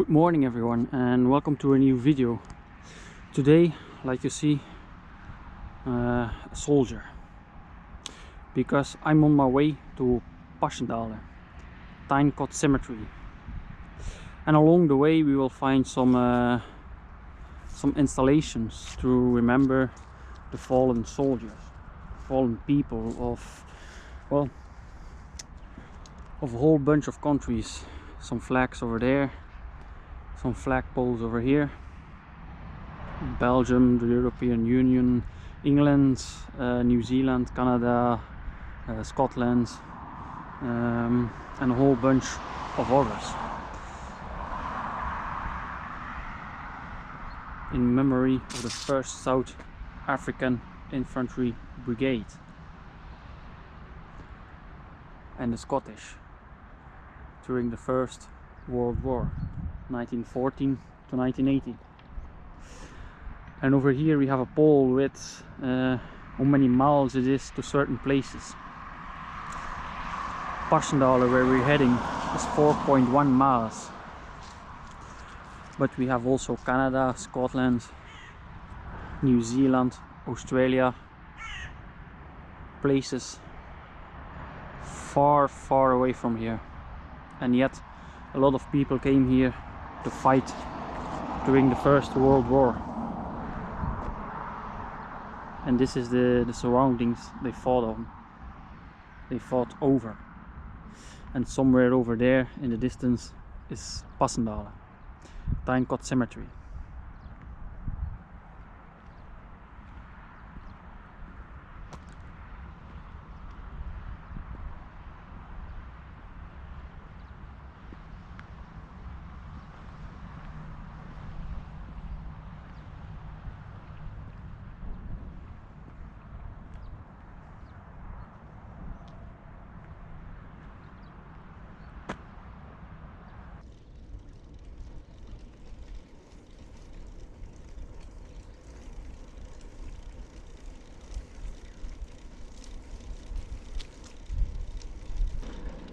Good morning everyone, and welcome to a new video. Today, like you see, a soldier, because I'm on my way to Passendale, Tyne cemetery, and along the way we will find some installations to remember the fallen soldiers, fallen people of, well, of a whole bunch of countries. Some flags over there, some flagpoles over here. Belgium, the European Union, England, New Zealand, Canada, Scotland, and a whole bunch of others, in memory of the 1st South African Infantry Brigade and the Scottish during the First World War, 1914 to 1918. And over here we have a pole with how many miles it is to certain places. Passendale, where we're heading, is 4.1 miles. But we have also Canada, Scotland, New Zealand, Australia, places far away from here. And yet a lot of people came here to fight during the First World War. And this is the surroundings they fought on. They fought over. And somewhere over there in the distance is Passendale, Tyne cemetery.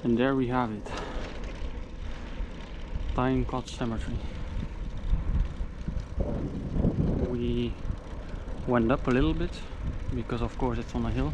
And there we have it, Tyne cemetery. We went up a little bit because of course it's on a hill.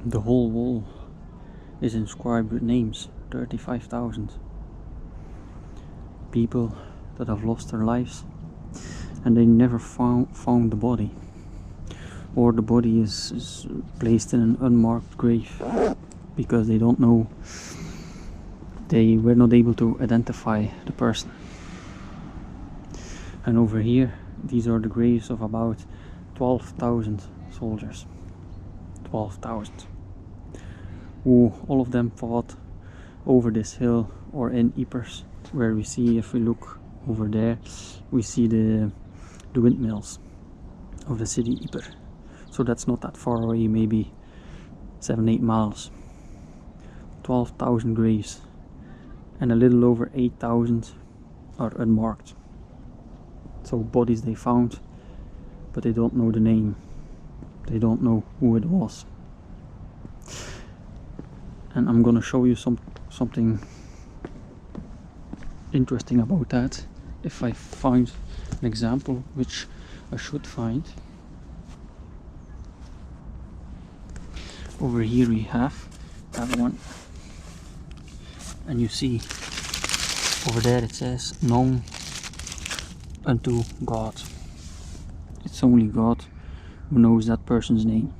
The whole wall is inscribed with names, 35,000 people that have lost their lives, and they never found the body, or the body is placed in an unmarked grave because they don't know, they were not able to identify the person. And over here, these are the graves of about 12,000 soldiers. 12,000. Who all of them fought over this hill or in Ypres, where we see, if we look over there, we see the windmills of the city Ypres. So that's not that far away, maybe 7-8 miles. 12,000 graves, and a little over 8,000 are unmarked. So bodies they found, but they don't know the name. They don't know who it was. And I'm gonna show you something interesting about that, if I find an example, which I should find. Over here we have that one. and you see over there it says known unto God. It's only God who knows that person's name.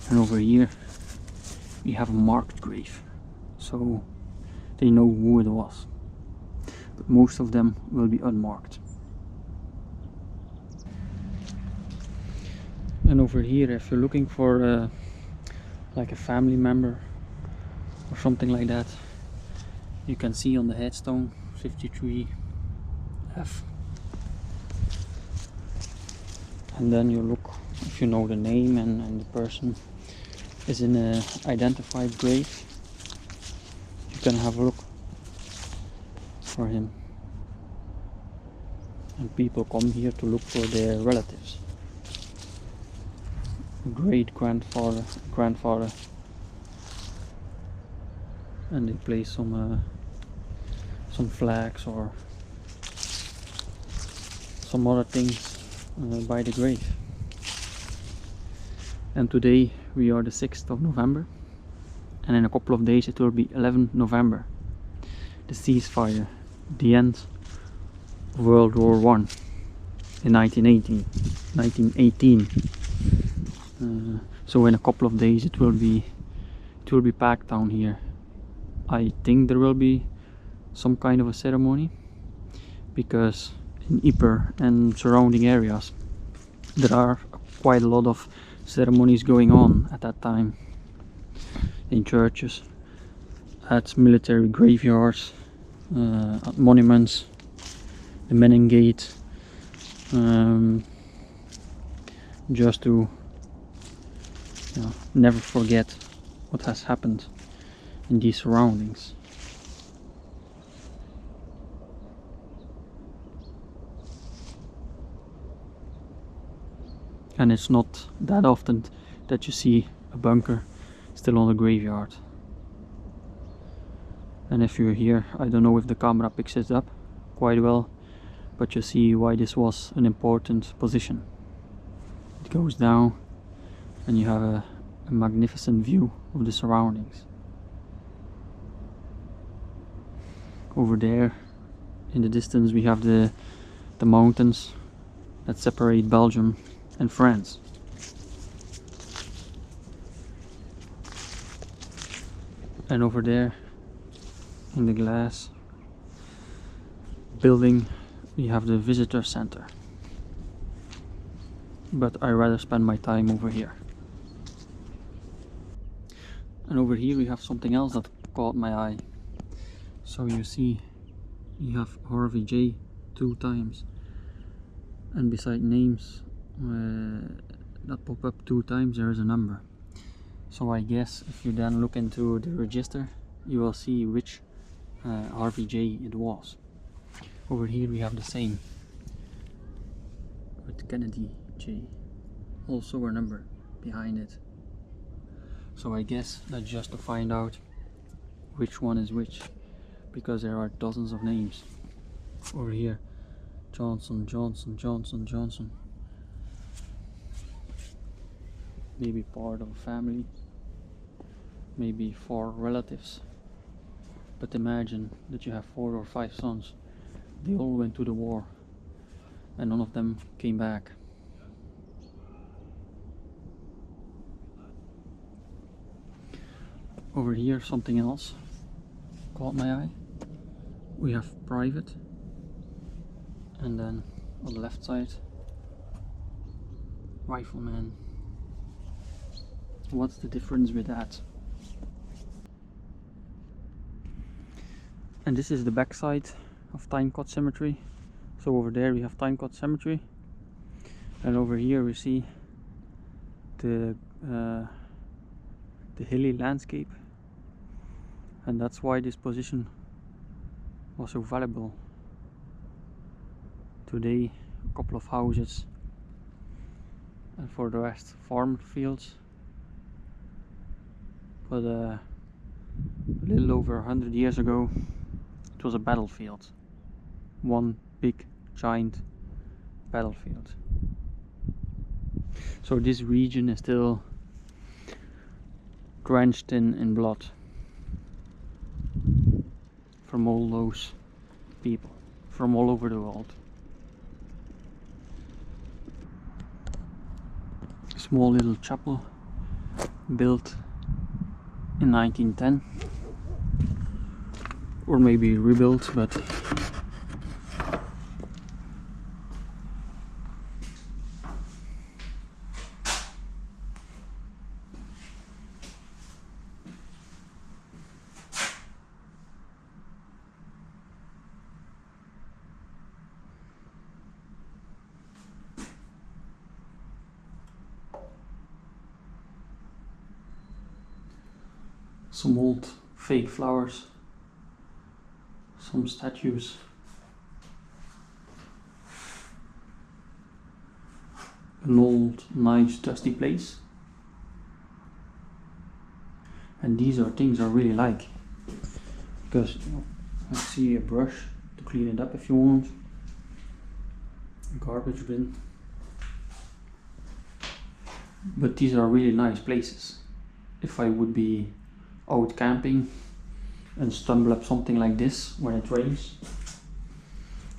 And over here we have a marked grave, so they know who it was, but most of them will be unmarked. And over here, if you're looking for like a family member or something like that, you can see on the headstone 53F, and then you look if you know the name and the person is in a identified grave, you can have a look for him. And people come here to look for their relatives, great grandfather, grandfather, and they place some flags or some other things by the grave. And today we are the 6th of November, and in a couple of days it will be 11 November, the ceasefire, the end of World War I in 1918. So in a couple of days it will be packed down here. I think there will be some kind of a ceremony, because in Ypres and surrounding areas there are quite a lot of ceremonies going on at that time, in churches, at military graveyards, at monuments, the Menin Gate, just to never forget what has happened in these surroundings. And it's not that often that you see a bunker still on the graveyard. And if you're here, I don't know if the camera picks it up quite well, but you see why this was an important position. It goes down and you have a magnificent view of the surroundings. Over there in the distance we have the mountains that separate Belgium and France. And over there in the glass building we have the visitor center, but I rather spend my time over here. And over here we have something else that caught my eye. So you see you have Harvey J 2 times, and beside names that pop up 2 times there is a number. So I guess if you then look into the register you will see which Harvey J it was. Over here we have the same with Kennedy J, also a number behind it. So I guess that's just to find out which one is which, because there are dozens of names. Over here Johnson, Johnson, Johnson, Johnson. Maybe part of a family, maybe 4 relatives. But imagine that you have 4 or 5 sons. They all went to the war and none of them came back. Over here something else caught my eye. We have private, and then on the left side rifleman. What's the difference with that? And this is the back side of Tyne Cemetery. So over there we have Tyne Cemetery, and over here we see the hilly landscape, and that's why this position was so valuable. Today a couple of houses, and for the rest farm fields. But a little over 100 years ago it was a battlefield, one big giant battlefield. So this region is still drenched in blood. from all those people from all over the world. Small little chapel built in 1910, or maybe rebuilt, but some old fake flowers, some statues, an old nice dusty place. And these are things I really like, because I see a brush to clean it up if you want, a garbage bin, but these are really nice places. If I would be out camping and stumble up something like this when it rains,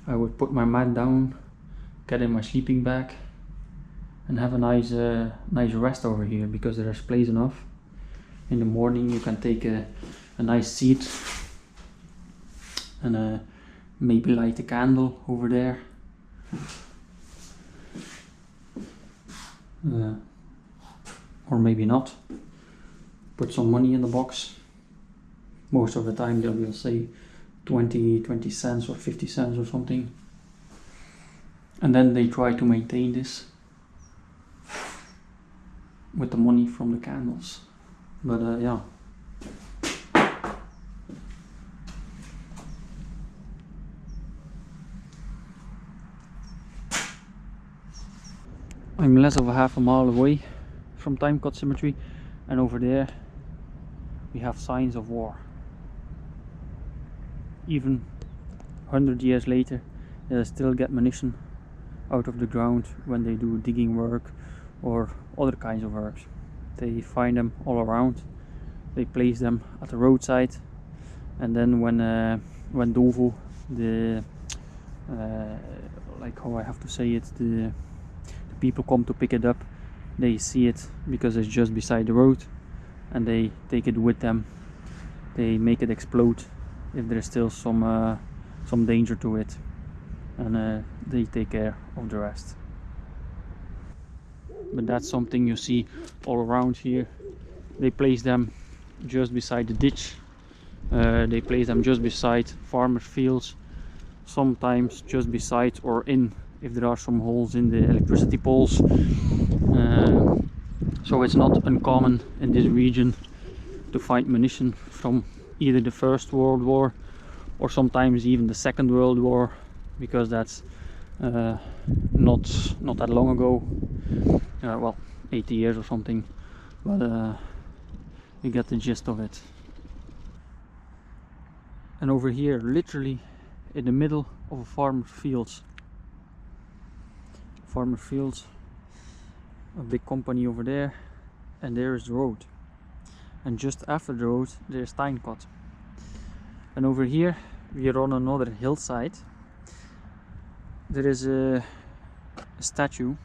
I would put my mat down, get in my sleeping bag and have a nice rest over here, because there's place enough. In the morning you can take a nice seat and maybe light a candle over there. Or maybe not. Put some money in the box. Most of the time they will say 20 cents or 50 cents or something. And then they try to maintain this with the money from the candles. But yeah. I'm less of a half a mile away from Tyne Cemetery, and over there we have signs of war. Even 100 years later, they still get munition out of the ground when they do digging work or other kinds of work. They find them all around. They place them at the roadside, and then when Dovo, the like how I have to say it, the people come to pick it up, they see it because it's just beside the road, and they take it with them. They make it explode if there's still some danger to it, and they take care of the rest. But that's something you see all around here. They place them just beside the ditch, they place them just beside farmers' fields, sometimes just beside or in if there are some holes in the electricity poles. So it's not uncommon in this region to find munition from either the First World War or sometimes even the Second World War, because that's not that long ago, well, 80 years or something, but you get the gist of it. And over here, literally in the middle of a farmer's fields, a big company over there, and there is the road, and just after the road there's Tyne. And over here we are on another hillside. There is a statue,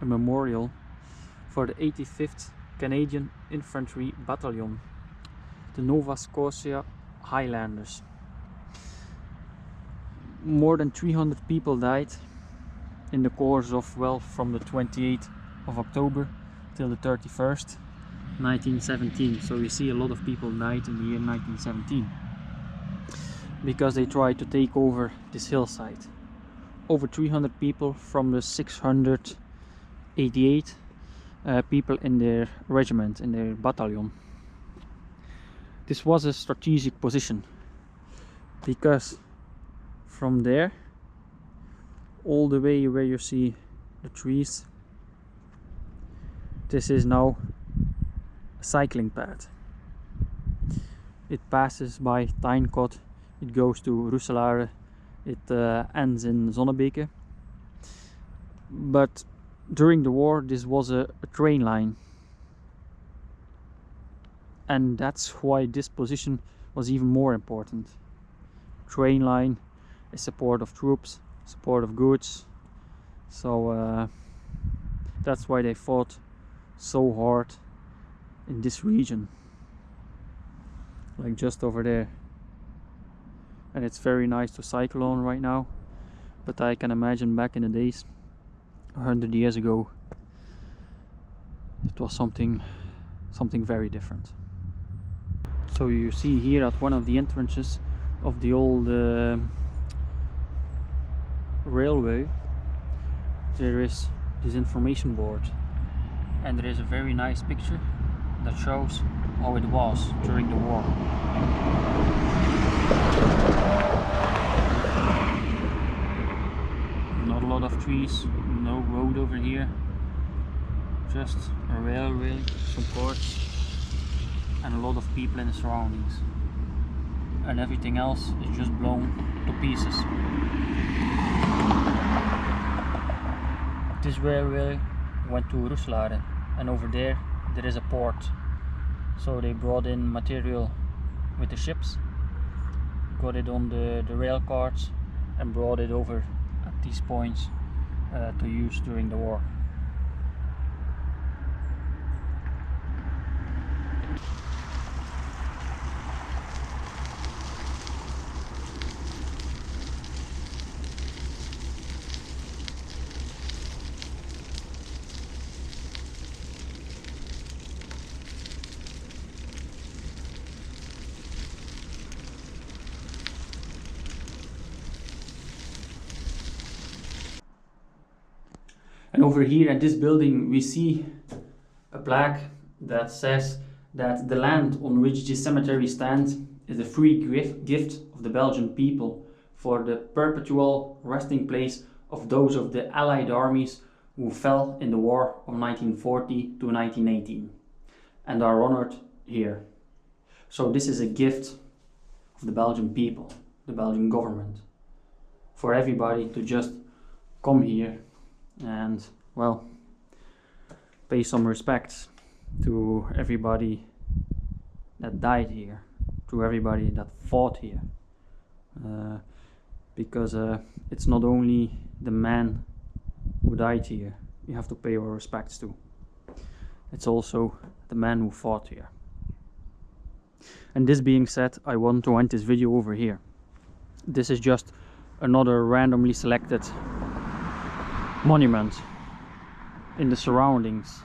a memorial for the 85th Canadian Infantry Battalion, the Nova Scotia Highlanders. More than 300 people died in the course of, well, from the 28th of October till the 31st, 1917. So you see a lot of people died in the year 1917 because they tried to take over this hillside. Over 300 people from the 688 people in their regiment, in their battalion. This was a strategic position because from there all the way where you see the trees, this is now a cycling path. It passes by Tyne, it goes to Roeselare, it ends in Zonnebeke. But during the war this was a train line, and that's why this position was even more important, train line, a support of troops, support of goods. So that's why they fought so hard in this region, like just over there. And it's very nice to cycle on right now, but I can imagine back in the days, 100 years ago, it was something very different. So you see here at one of the entrances of the old railway, there is this information board, and there is a very nice picture that shows how it was during the war. Not a lot of trees, no road over here, just a railway, some ports, and a lot of people in the surroundings, and everything else is just blown to pieces. This railway went to Roeselare, and over there is a port, so they brought in material with the ships, got it on the rail cars, and brought it over at these points to use during the war. And over here at this building we see a plaque that says that the land on which this cemetery stands is a free gift of the Belgian people for the perpetual resting place of those of the Allied armies who fell in the war of 1940 to 1918 and are honored here. So this is a gift of the Belgian people, the Belgian government, for everybody to just come here and, well, pay some respects to everybody that died here, to everybody that fought here, because it's not only the man who died here you have to pay our respects to, it's also the man who fought here. And this being said, I want to end this video over here. This is just another randomly selected monument in the surroundings,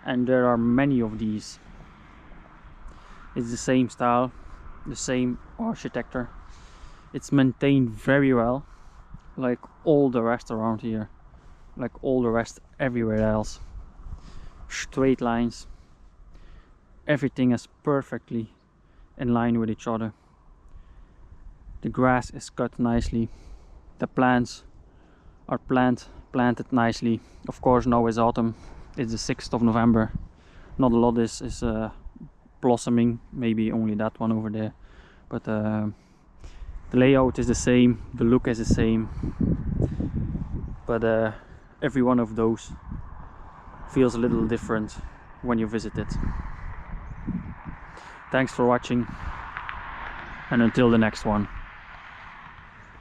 and there are many of these. It's the same style, the same architecture. It's maintained very well, like all the rest around here, like all the rest everywhere else. Straight lines, everything is perfectly in line with each other. The grass is cut nicely, the plants are planted nicely. Of course now is autumn, it's the 6th of November, not a lot is blossoming, maybe only that one over there, but the layout is the same, the look is the same, but every one of those feels a little different when you visit it. Thanks for watching, and until the next one.